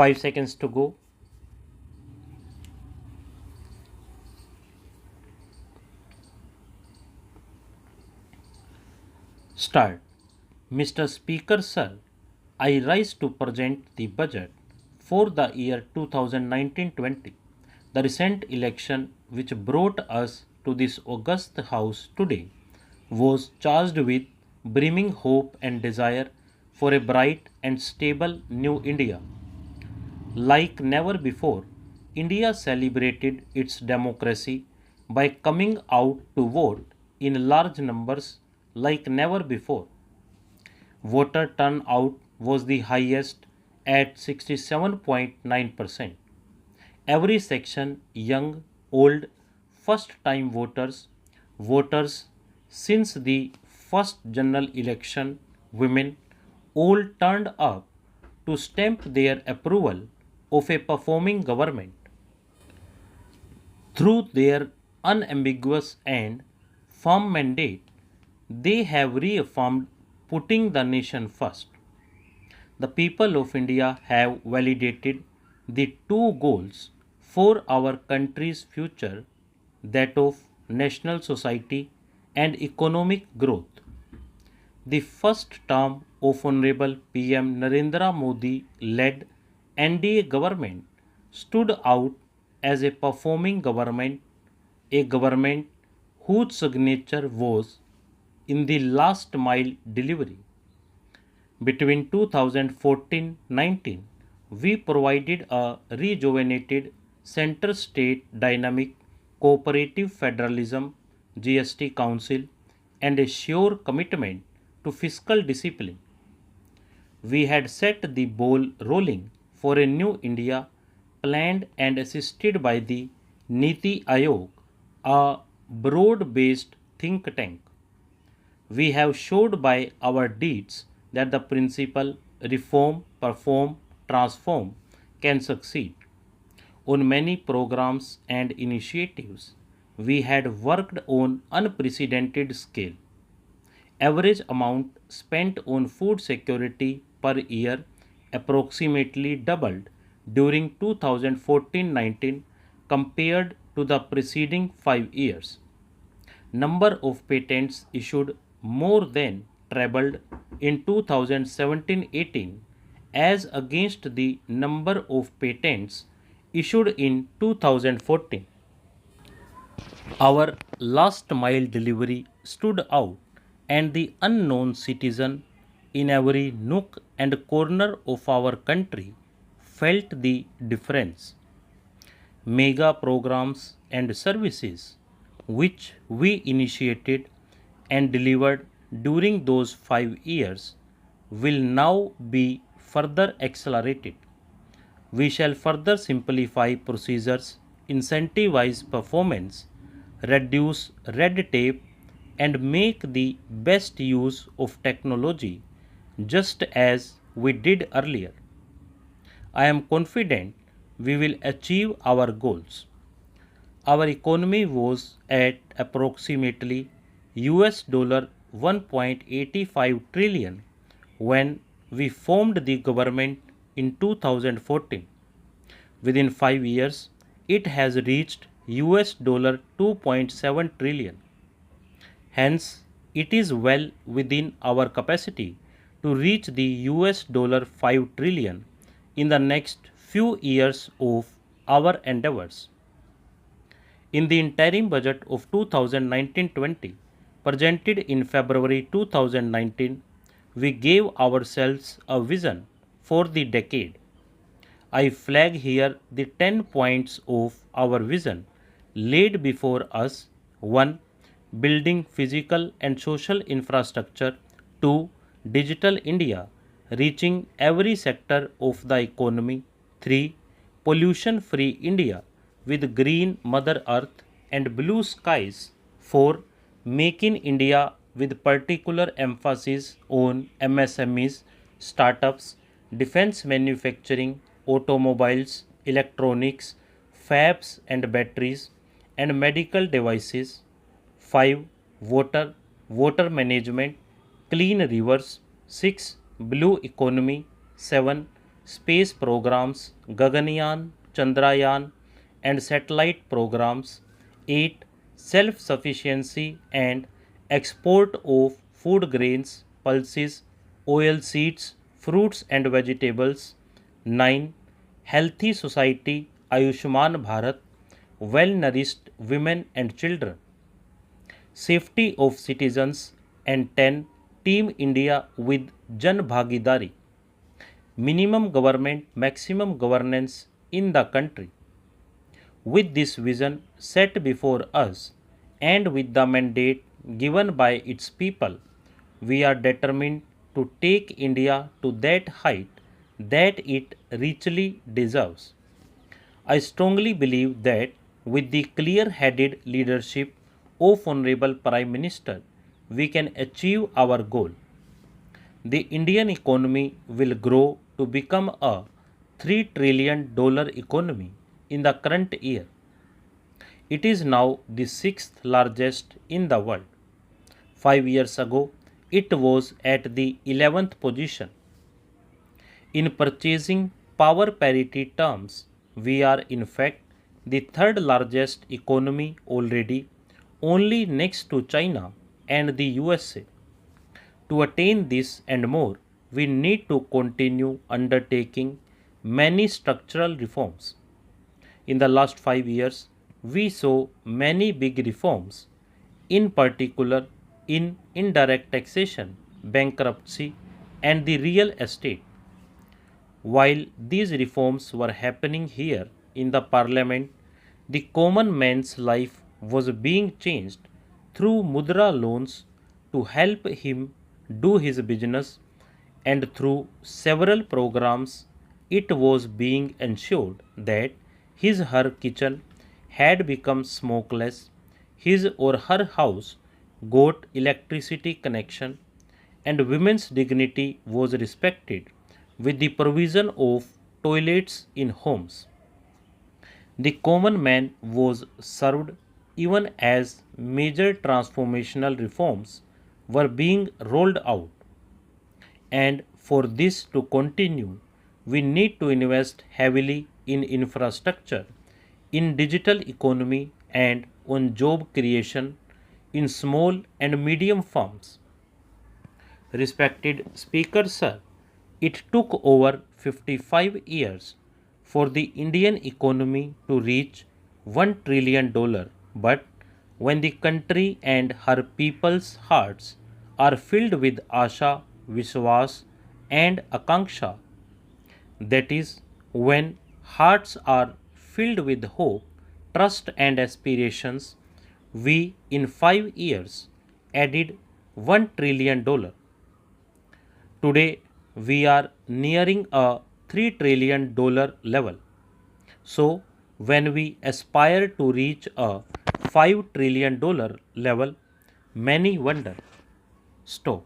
5 seconds to go. Start. Mr. Speaker, sir, I rise to present the budget for the year 2019-20. The recent election which brought us to this august house today was charged with brimming hope and desire for a bright and stable new India. Like never before, India celebrated its democracy by coming out to vote in large numbers like never before. Voter turnout was the highest at 67.9%. Every section, young, old, first time voters, voters since the first general election, women, all turned up to stamp their approval of a performing government. Through their unambiguous and firm mandate, they have reaffirmed putting the nation first. The people of India have validated the two goals for our country's future, that of national society and economic growth. The first term of Honorable PM Narendra Modi led NDA government stood out as a performing government, a government whose signature was in the last mile delivery. Between 2014-19, we provided a rejuvenated center state dynamic cooperative federalism GST Council and a sure commitment to fiscal discipline. We had set the ball rolling for a new India planned and assisted by the Niti Aayog, a broad based think tank. We have showed by our deeds that the principle reform, perform, transform can succeed. On many programs and initiatives, we had worked on unprecedented scale. Average amount spent on food security per year approximately doubled during 2014-19 compared to the preceding 5 years. Number of patents issued more than trebled in 2017-18 as against the number of patents issued in 2014. Our last mile delivery stood out, and the unknown citizen in every nook and corner of our country felt the difference. Mega programs and services which we initiated and delivered during those 5 years will now be further accelerated. We shall further simplify procedures, incentivize performance, reduce red tape, and make the best use of technology just as we did earlier. I am confident we will achieve our goals. Our economy was at approximately US dollar 1.85 trillion when we formed the government in 2014. Within 5 years, it has reached US dollar 2.7 trillion. Hence, it is well within our capacity to reach the US dollar 5 trillion in the next few years of our endeavors. In the interim budget of 2019-20, presented in February 2019, we gave ourselves a vision for the decade. I flag here the 10 points of our vision laid before us. 1. Building physical and social infrastructure. 2. Digital India, reaching every sector of the economy. 3. Pollution free India with green Mother Earth and blue skies. 4. Make in India with particular emphasis on MSMEs, startups, defense manufacturing, automobiles, electronics, fabs and batteries, and medical devices. 5. Water management, clean rivers. 6. Blue economy. 7. space programs, Gaganyaan, Chandrayaan, and satellite programs. 8. Self sufficiency and export of food grains, pulses, oil seeds, fruits and vegetables. 9. Healthy society, Ayushman Bharat, well nourished women and children. Safety of citizens, and 10. Team India with Jan Bhagidari, minimum government, maximum governance in the country. With this vision set before us and with the mandate given by its people, we are determined to take India to that height that it richly deserves. I strongly believe that with the clear headed leadership of Honorable Prime Minister, we can achieve our goal. The Indian economy will grow to become a $3 trillion economy in the current year. It is now the sixth largest in the world. 5 years ago, it was at the 11th position. In purchasing power parity terms, we are in fact the third largest economy already, only next to China and the USA. To attain this and more, we need to continue undertaking many structural reforms. In the last 5 years, we saw many big reforms, in particular in indirect taxation, bankruptcy, and the real estate. While these reforms were happening here in the parliament, the common man's life was being changed through mudra loans to help him do his business, and through several programs it was being ensured that his her kitchen had become smokeless, his or her house got electricity connection, and women's dignity was respected with the provision of toilets in homes. The common man was served even as major transformational reforms were being rolled out. And for this to continue, we need to invest heavily in infrastructure, in digital economy, and on job creation in small and medium firms. Respected Speaker Sir, it took over 55 years for the Indian economy to reach $1 trillion, but when the country and her people's hearts are filled with Asha, Vishwas, and Akanksha, that is, when hearts are filled with hope, trust, and aspirations, we in 5 years added $1 trillion. Today, we are nearing a $3 trillion level. So, when we aspire to reach a $5 trillion level, many wonder. Stop.